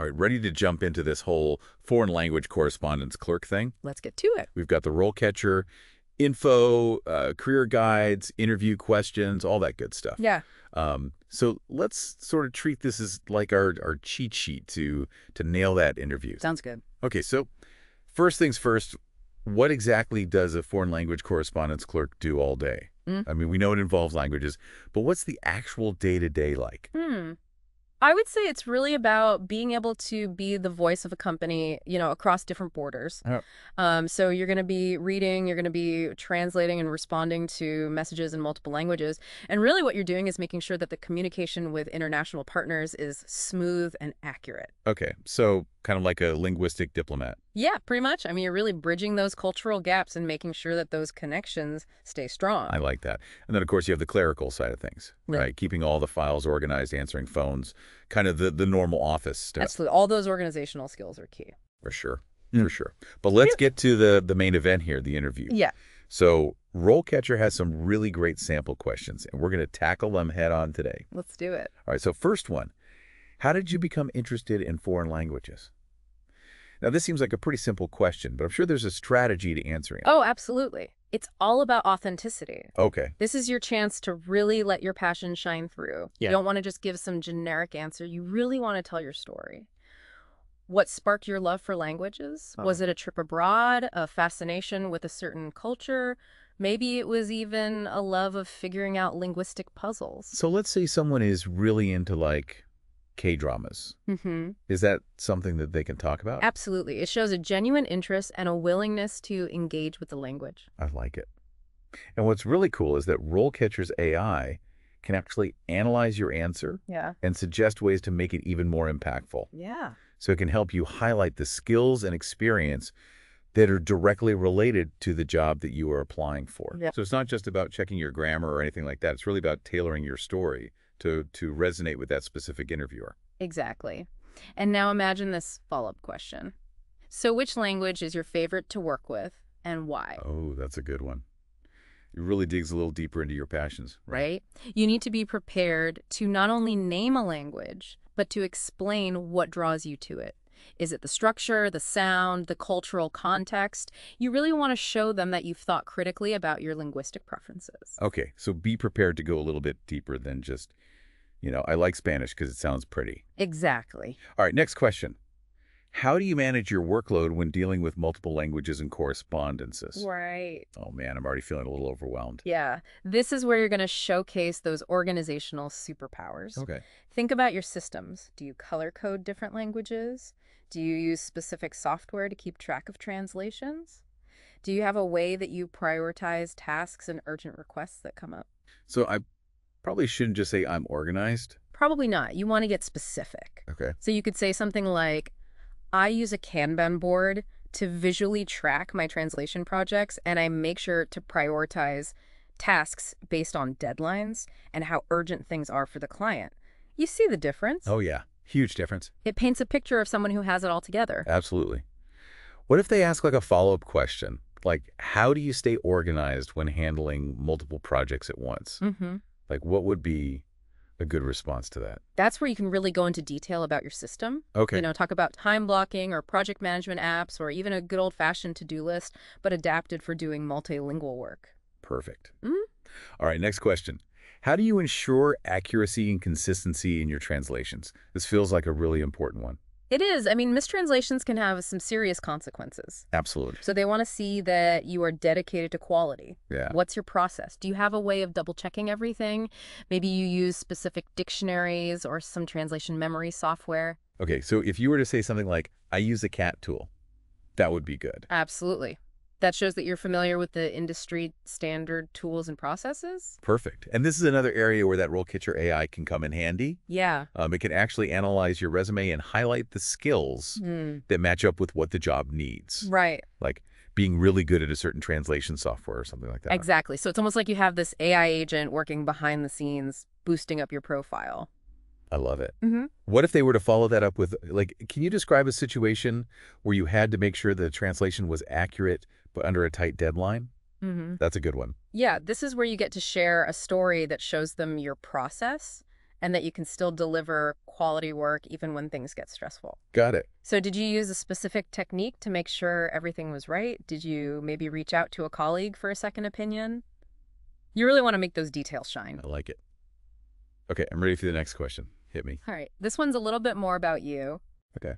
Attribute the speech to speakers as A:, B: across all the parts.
A: All right, ready to jump into this whole foreign language correspondence clerk thing?
B: Let's get to it.
A: We've got the RoleCatcher info, career guides, interview questions, all that good stuff.
B: Yeah.
A: So let's sort of treat this as like our cheat sheet to nail that interview.
B: Sounds good.
A: Okay, so first things first, what exactly does a foreign language correspondence clerk do all day? I mean, we know it involves languages, but what's the actual day-to-day like?
B: I would say it's really about being able to be the voice of a company, across different borders. So you're going to be reading, you're going to be translating and responding to messages in multiple languages. And really what you're doing is making sure that the communication with international partners is smooth and accurate.
A: Okay, so kind of like a linguistic diplomat.
B: Yeah, pretty much. I mean, you're really bridging those cultural gaps and making sure that those connections stay strong.
A: I like that. And then, of course, you have the clerical side of things, right? Keeping all the files organized, answering phones, kind of the normal office stuff.
B: Absolutely. All those organizational skills are key.
A: For sure. For sure. But let's get to the main event here, the interview.
B: Yeah.
A: So RoleCatcher has some really great sample questions, and we're going to tackle them head on today.
B: Let's do it.
A: All right, so first one, how did you become interested in foreign languages? Now, this seems like a pretty simple question, but I'm sure there's a strategy to answering it.
B: Oh, absolutely. It's all about authenticity.
A: Okay.
B: This is your chance to really let your passion shine through.
A: Yeah.
B: You don't want to just give some generic answer. You really want to tell your story. What sparked your love for languages? Was it a trip abroad, a fascination with a certain culture? Maybe it was even a love of figuring out linguistic puzzles.
A: So let's say someone is really into, like, K-dramas. Is that something that they can talk about?
B: Absolutely. It shows a genuine interest and a willingness to engage with the language.
A: I like it. And what's really cool is that RoleCatcher's AI can actually analyze your answer and suggest ways to make it even more impactful.
B: Yeah.
A: So it can help you highlight the skills and experience that are directly related to the job that you are applying for.
B: Yeah.
A: So it's not just about checking your grammar or anything like that. It's really about tailoring your story to resonate with that specific interviewer.
B: Exactly. And now imagine this follow-up question. So which language is your favorite to work with and why?
A: Oh, that's a good one. It really digs a little deeper into your passions.
B: Right? You need to be prepared to not only name a language, but to explain what draws you to it. Is it the structure, the sound, the cultural context? You really want to show them that you've thought critically about your linguistic preferences.
A: Okay, so be prepared to go a little bit deeper than just, I like Spanish because it sounds pretty.
B: Exactly.
A: All right, next question. How do you manage your workload when dealing with multiple languages and correspondences?
B: Right.
A: Oh, man, I'm already feeling a little overwhelmed.
B: Yeah. This is where you're going to showcase those organizational superpowers.
A: Okay.
B: Think about your systems. Do you color code different languages? Do you use specific software to keep track of translations? Do you have a way that you prioritize tasks and urgent requests that come up?
A: So I probably shouldn't just say I'm organized.
B: Probably not. You want to get specific.
A: Okay.
B: So you could say something like, I use a Kanban board to visually track my translation projects, and I make sure to prioritize tasks based on deadlines and how urgent things are for the client. You see the difference?
A: Oh, yeah. Huge difference.
B: It paints a picture of someone who has it all together.
A: Absolutely. What if they ask like a follow-up question? Like, how do you stay organized when handling multiple projects at once? Like, what would be a good response to that?
B: That's where you can really go into detail about your system.
A: Okay.
B: Talk about time blocking or project management apps or even a good old-fashioned to-do list, but adapted for doing multilingual work.
A: Perfect. All right, next question. How do you ensure accuracy and consistency in your translations? This feels like a really important one.
B: It is. I mean, mistranslations can have some serious consequences.
A: Absolutely.
B: So they want to see that you are dedicated to quality.
A: Yeah.
B: What's your process? Do you have a way of double-checking everything? Maybe you use specific dictionaries or some translation memory software.
A: Okay, so if you were to say something like, I use a cat tool, that would be good.
B: Absolutely. That shows that you're familiar with the industry standard tools and processes.
A: Perfect. And this is another area where that RoleCatcher AI can come in handy.
B: Yeah.
A: It can actually analyze your resume and highlight the skills that match up with what the job needs.
B: Right.
A: Like being really good at a certain translation software or something like that.
B: Exactly. So it's almost like you have this AI agent working behind the scenes, boosting up your profile.
A: I love it. What if they were to follow that up with, like, can you describe a situation where you had to make sure the translation was accurate but under a tight deadline? That's a good one.
B: Yeah, this is where you get to share a story that shows them your process and that you can still deliver quality work even when things get stressful.
A: Got it.
B: So did you use a specific technique to make sure everything was right? Did you maybe reach out to a colleague for a second opinion? You really want to make those details shine.
A: I like it. Okay, I'm ready for the next question. Hit me.
B: All right. This one's a little bit more about you.
A: Okay.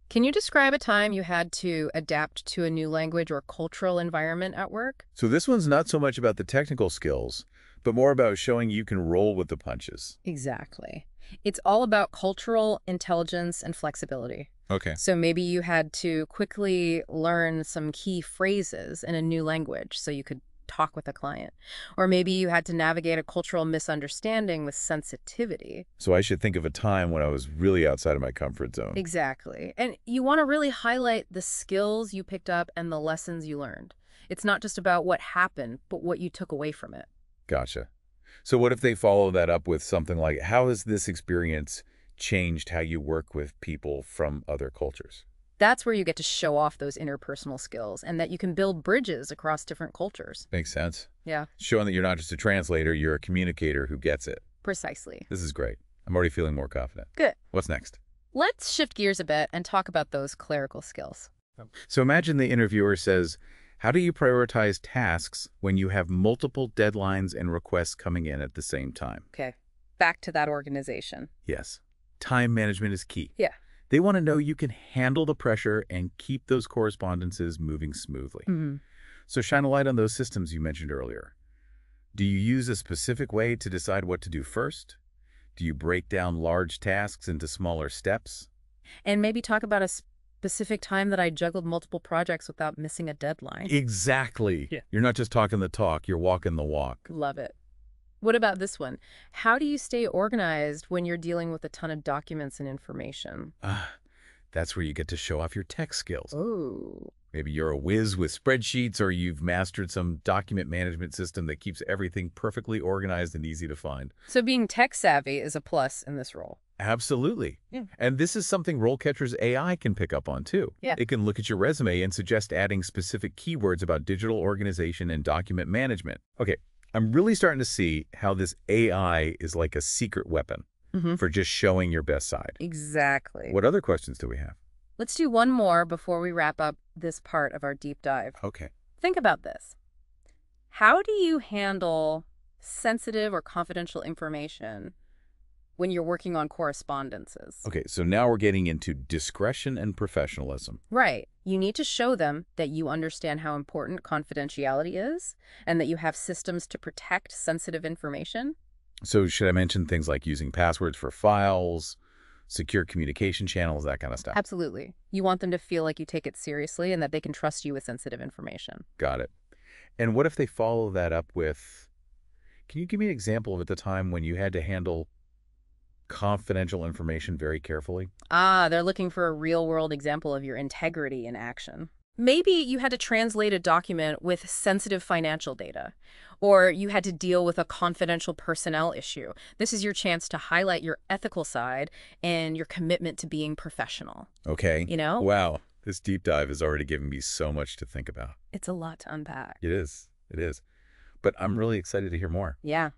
B: Can you describe a time you had to adapt to a new language or cultural environment at work?
A: So this one's not so much about the technical skills, but more about showing you can roll with the punches.
B: Exactly. It's all about cultural intelligence and flexibility.
A: Okay.
B: So maybe you had to quickly learn some key phrases in a new language so you could talk with a client. Or maybe you had to navigate a cultural misunderstanding with sensitivity.
A: So I should think of a time when I was really outside of my comfort zone.
B: Exactly. And you want to really highlight the skills you picked up and the lessons you learned. It's not just about what happened, but what you took away from it.
A: Gotcha. So what if they follow that up with something like, how has this experience changed how you work with people from other cultures?
B: That's where you get to show off those interpersonal skills and that you can build bridges across different cultures.
A: Makes sense.
B: Yeah.
A: Showing that you're not just a translator, you're a communicator who gets it.
B: Precisely.
A: This is great. I'm already feeling more confident.
B: Good.
A: What's next?
B: Let's shift gears a bit and talk about those clerical skills.
A: So imagine the interviewer says, how do you prioritize tasks when you have multiple deadlines and requests coming in at the same time?
B: Okay. Back to that organization.
A: Yes. Time management is key.
B: Yeah.
A: They want to know you can handle the pressure and keep those correspondences moving smoothly.
B: Mm-hmm.
A: So shine a light on those systems you mentioned earlier. Do you use a specific way to decide what to do first? Do you break down large tasks into smaller steps?
B: And maybe talk about a specific time that I juggled multiple projects without missing a deadline.
A: Exactly. Yeah. You're not just talking the talk, you're walking the walk.
B: Love it. What about this one? How do you stay organized when you're dealing with a ton of documents and information?
A: That's where you get to show off your tech skills.
B: Oh.
A: Maybe you're a whiz with spreadsheets, or you've mastered some document management system that keeps everything perfectly organized and easy to find.
B: So being tech savvy is a plus in this role.
A: Absolutely. Yeah. And this is something RoleCatcher's AI can pick up on, too.
B: Yeah.
A: It can look at your resume and suggest adding specific keywords about digital organization and document management. Okay. I'm really starting to see how this AI is like a secret weapon for just showing your best side.
B: Exactly.
A: What other questions do we have?
B: Let's do one more before we wrap up this part of our deep dive.
A: Okay.
B: Think about this. How do you handle sensitive or confidential information when you're working on correspondences?
A: Okay, so now we're getting into discretion and professionalism.
B: Right. You need to show them that you understand how important confidentiality is and that you have systems to protect sensitive information.
A: So should I mention things like using passwords for files, secure communication channels, that kind of stuff?
B: Absolutely. You want them to feel like you take it seriously and that they can trust you with sensitive information.
A: Got it. And what if they follow that up with, can you give me an example of at the time when you had to handle confidential information very carefully?
B: They're looking for a real-world example of your integrity in action. Maybe you had to translate a document with sensitive financial data, or you had to deal with a confidential personnel issue. This is your chance to highlight your ethical side and your commitment to being professional.
A: Okay.
B: You know?
A: Wow. This deep dive has already given me so much to think about.
B: It's a lot to unpack.
A: It is. It is. But I'm really excited to hear more.
B: Yeah.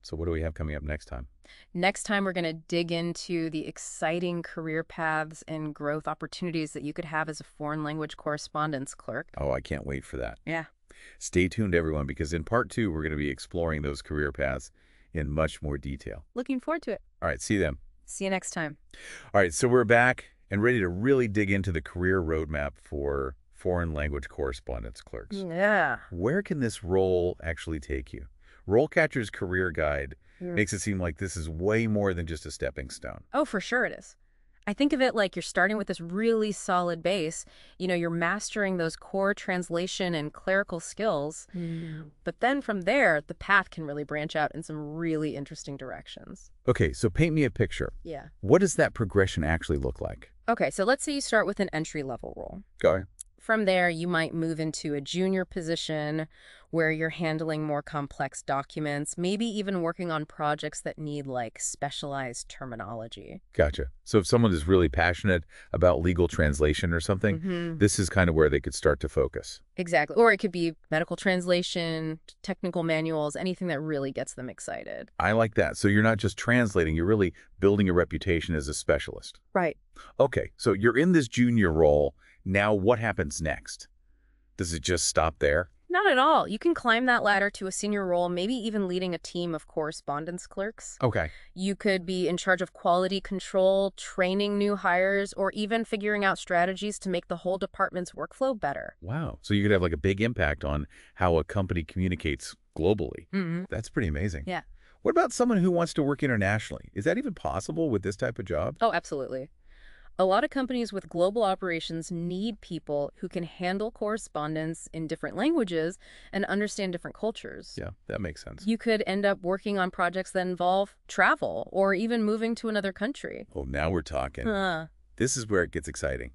A: So what do we have coming up next time?
B: Next time, we're going to dig into the exciting career paths and growth opportunities that you could have as a foreign language correspondence clerk.
A: Oh, I can't wait for that.
B: Yeah.
A: Stay tuned, everyone, because in part 2, we're going to be exploring those career paths in much more detail.
B: Looking forward to it.
A: All right, see you then.
B: See you next time.
A: All right, so we're back and ready to really dig into the career roadmap for foreign language correspondence clerks.
B: Yeah.
A: Where can this role actually take you? RoleCatcher's career guide makes it seem like this is way more than just a stepping stone.
B: Oh, for sure it is. I think of it like you're starting with this really solid base. You know, you're mastering those core translation and clerical skills. But then from there, the path can really branch out in some really interesting directions.
A: Okay, so paint me a picture.
B: Yeah.
A: What does that progression actually look like?
B: Okay, so let's say you start with an entry-level role.
A: Go ahead.
B: From there, you might move into a junior position where you're handling more complex documents, maybe even working on projects that need like specialized terminology.
A: Gotcha. So if someone is really passionate about legal translation or something, this is kind of where they could start to focus.
B: Exactly. Or it could be medical translation, technical manuals, anything that really gets them excited.
A: I like that. So you're not just translating, you're really building a reputation as a specialist.
B: Right.
A: Okay, so you're in this junior role. Now what happens next? Does it just stop there?
B: Not at all. You can climb that ladder to a senior role, maybe even leading a team of correspondence clerks.
A: Okay.
B: You could be in charge of quality control, training new hires, or even figuring out strategies to make the whole department's workflow better.
A: Wow. So you could have like a big impact on how a company communicates globally. That's pretty amazing.
B: Yeah.
A: What about someone who wants to work internationally? Is that even possible with this type of job?
B: Oh, absolutely. A lot of companies with global operations need people who can handle correspondence in different languages and understand different cultures.
A: Yeah, that makes sense.
B: You could end up working on projects that involve travel or even moving to another country.
A: Oh, now we're talking.
B: Huh.
A: This is where it gets exciting.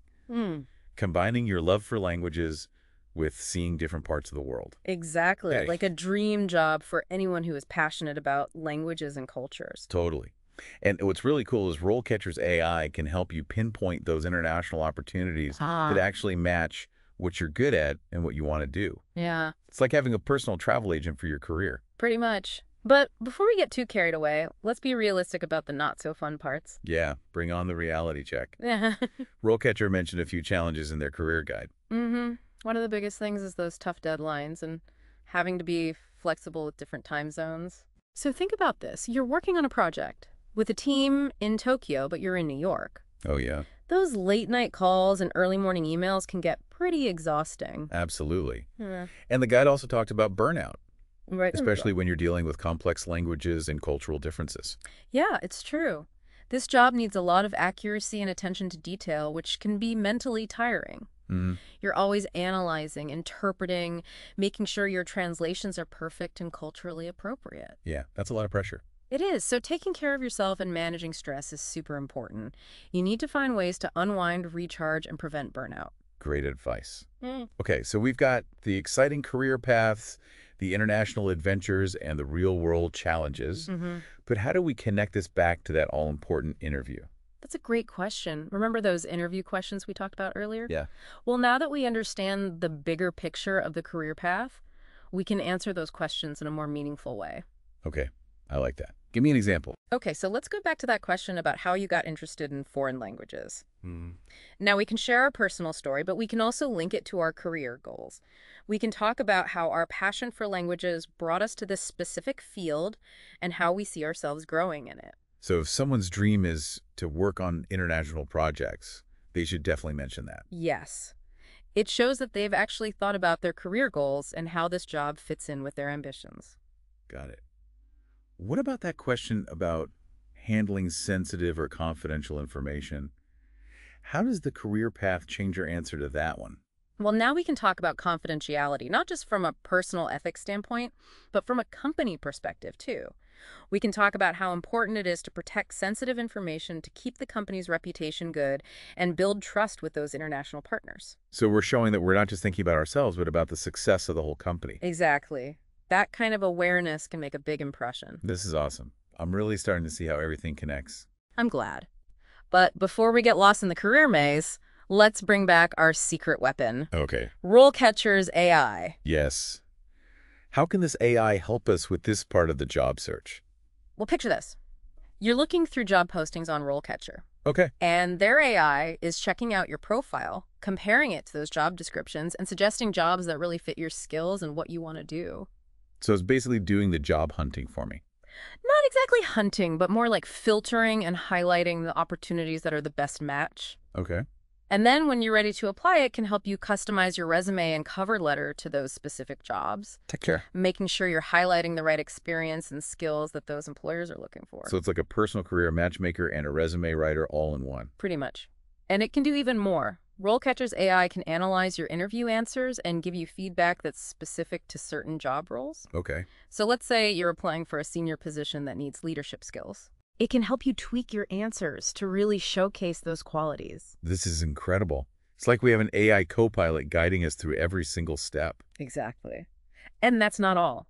A: Combining your love for languages with seeing different parts of the world.
B: Exactly.
A: Hey.
B: Like a dream job for anyone who is passionate about languages and cultures.
A: Totally. And what's really cool is RoleCatcher's AI can help you pinpoint those international opportunities that actually match what you're good at and what you want to do.
B: Yeah,
A: It's like having a personal travel agent for your career.
B: pretty much. But before we get too carried away, let's be realistic about the not-so-fun parts.
A: Yeah, bring on the reality check.
B: Yeah.
A: RoleCatcher mentioned a few challenges in their career guide.
B: One of the biggest things is those tough deadlines and having to be flexible with different time zones. So think about this. You're working on a project with a team in Tokyo, but you're in New York.
A: Oh, yeah.
B: Those late-night calls and early morning emails can get pretty exhausting.
A: Absolutely.
B: Yeah.
A: And the guide also talked about burnout,
B: Right.
A: especially when you're dealing with complex languages and cultural differences.
B: Yeah, it's true. This job needs a lot of accuracy and attention to detail, which can be mentally tiring. You're always analyzing, interpreting, making sure your translations are perfect and culturally appropriate.
A: Yeah, that's a lot of pressure.
B: It is. So taking care of yourself and managing stress is super important. You need to find ways to unwind, recharge, and prevent burnout.
A: Great advice. Okay, so we've got the exciting career paths, the international adventures, and the real-world challenges. But how do we connect this back to that all-important interview?
B: That's a great question. Remember those interview questions we talked about earlier?
A: Yeah.
B: Well, now that we understand the bigger picture of the career path, we can answer those questions in a more meaningful way.
A: Okay, I like that. Give me an example.
B: Okay, so let's go back to that question about how you got interested in foreign languages. Now, we can share our personal story, but we can also link it to our career goals. We can talk about how our passion for languages brought us to this specific field and how we see ourselves growing in it.
A: So if someone's dream is to work on international projects, they should definitely mention that.
B: Yes. It shows that they've actually thought about their career goals and how this job fits in with their ambitions.
A: Got it. What about that question about handling sensitive or confidential information? How does the career path change your answer to that one?
B: Well, now we can talk about confidentiality, not just from a personal ethics standpoint, but from a company perspective, too. We can talk about how important it is to protect sensitive information to keep the company's reputation good and build trust with those international partners.
A: So we're showing that we're not just thinking about ourselves, but about the success of the whole company.
B: Exactly. That kind of awareness can make a big impression.
A: This is awesome. I'm really starting to see how everything connects.
B: I'm glad. But before we get lost in the career maze, let's bring back our secret weapon.
A: Okay.
B: RoleCatcher's AI.
A: Yes. How can this AI help us with this part of the job search?
B: Well, picture this. You're looking through job postings on RoleCatcher.
A: Okay.
B: And their AI is checking out your profile, comparing it to those job descriptions, and suggesting jobs that really fit your skills and what you want to do.
A: So it's basically doing the job hunting for me.
B: Not exactly hunting, but more like filtering and highlighting the opportunities that are the best match.
A: Okay.
B: And then when you're ready to apply, it can help you customize your resume and cover letter to those specific jobs,
A: Take care.
B: making sure you're highlighting the right experience and skills that those employers are looking for.
A: So it's like a personal career matchmaker and a resume writer all in one.
B: Pretty much. And it can do even more. RoleCatcher's AI can analyze your interview answers and give you feedback that's specific to certain job roles.
A: Okay.
B: So let's say you're applying for a senior position that needs leadership skills. It can help you tweak your answers to really showcase those qualities.
A: This is incredible. It's like we have an AI co-pilot guiding us through every single step.
B: Exactly. And that's not all.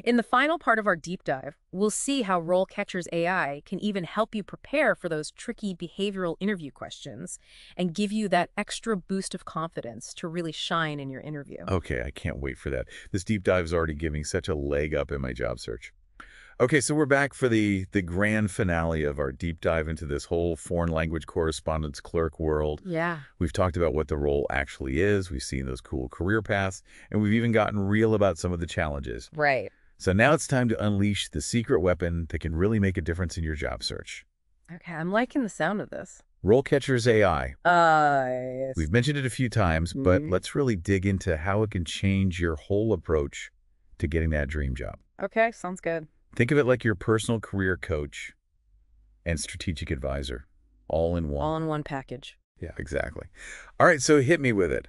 B: In the final part of our deep dive, we'll see how RoleCatcher's AI can even help you prepare for those tricky behavioral interview questions and give you that extra boost of confidence to really shine in your interview.
A: Okay, I can't wait for that. This deep dive is already giving such a leg up in my job search. Okay, so we're back for the grand finale of our deep dive into this whole foreign language correspondence clerk world.
B: Yeah.
A: We've talked about what the role actually is. We've seen those cool career paths, and we've even gotten real about some of the challenges.
B: Right.
A: So now it's time to unleash the secret weapon that can really make a difference in your job search.
B: Okay, I'm liking the sound of this.
A: RoleCatcher's AI.
B: Yes.
A: We've mentioned it a few times, but let's really dig into how it can change your whole approach to getting that dream job.
B: Okay, sounds good.
A: Think of it like your personal career coach and strategic advisor, all in one.
B: All in one package.
A: Yeah, exactly. All right, so hit me with it.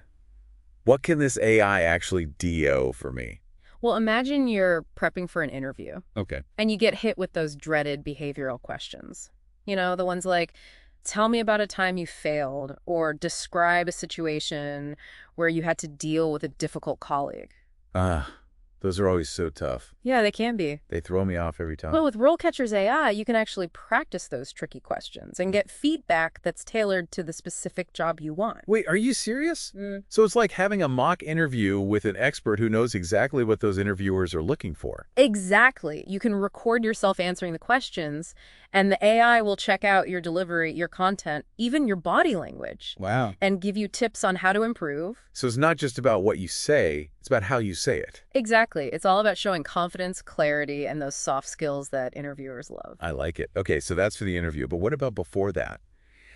A: What can this AI actually do for me?
B: Well, imagine you're prepping for an interview.
A: Okay.
B: And you get hit with those dreaded behavioral questions. You know, the ones like, tell me about a time you failed, or describe a situation where you had to deal with a difficult colleague.
A: Those are always so tough.
B: Yeah, they can be.
A: They throw me off every time.
B: Well, with RoleCatcher's AI, you can actually practice those tricky questions and get feedback that's tailored to the specific job you want.
A: Wait, are you serious? So it's like having a mock interview with an expert who knows exactly what those interviewers are looking for.
B: Exactly. You can record yourself answering the questions, and the AI will check out your delivery, your content, even your body language.
A: Wow.
B: And give you tips on how to improve.
A: So it's not just about what you say, it's about how you say it.
B: Exactly. It's all about showing confidence, clarity, and those soft skills that interviewers love.
A: I like it. Okay, so that's for the interview, but what about before that?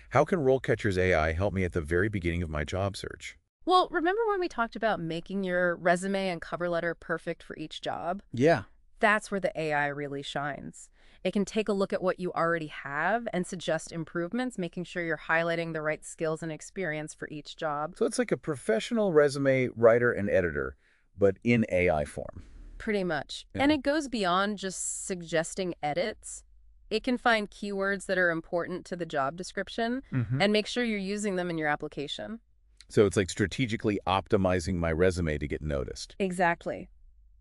A: How can RoleCatcher's AI help me at the very beginning of my job search?
B: Well, remember when we talked about making your resume and cover letter perfect for each job?
A: Yeah.
B: That's where the AI really shines. It can take a look at what you already have and suggest improvements, making sure you're highlighting the right skills and experience for each job.
A: So it's like a professional resume writer and editor, but in AI form.
B: Pretty much.
A: Yeah.
B: And it goes beyond just suggesting edits. It can find keywords that are important to the job description and make sure you're using them in your application.
A: So it's like strategically optimizing my resume to get noticed.
B: Exactly.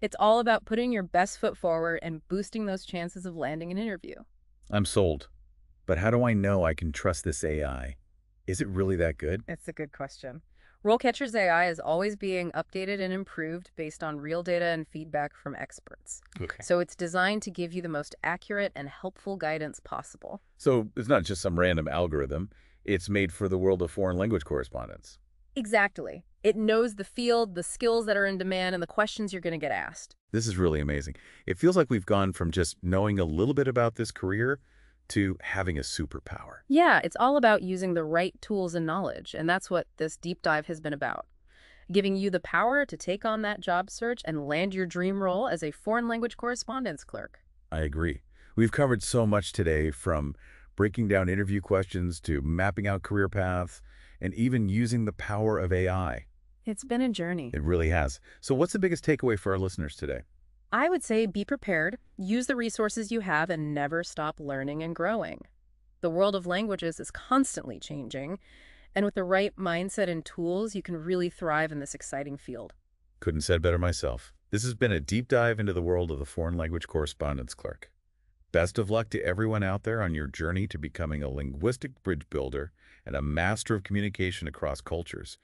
B: It's all about putting your best foot forward and boosting those chances of landing an interview.
A: I'm sold. But how do I know I can trust this AI? Is it really that good?
B: It's a good question. RoleCatcher's AI is always being updated and improved based on real data and feedback from experts.
A: Okay.
B: So it's designed to give you the most accurate and helpful guidance possible.
A: So it's not just some random algorithm. It's made for the world of foreign language correspondence.
B: Exactly. It knows the field, the skills that are in demand, and the questions you're going to get asked.
A: This is really amazing. It feels like we've gone from just knowing a little bit about this career to having a superpower.
B: Yeah, it's all about using the right tools and knowledge, and that's what this deep dive has been about. Giving you the power to take on that job search and land your dream role as a foreign language correspondence clerk.
A: I agree. We've covered so much today, from breaking down interview questions to mapping out career paths and even using the power of AI.
B: It's been a journey.
A: It really has. So what's the biggest takeaway for our listeners today?
B: I would say be prepared, use the resources you have, and never stop learning and growing. The world of languages is constantly changing, and with the right mindset and tools, you can really thrive in this exciting field.
A: Couldn't said better myself. This has been a deep dive into the world of the foreign language correspondence clerk. Best of luck to everyone out there on your journey to becoming a linguistic bridge builder and a master of communication across cultures.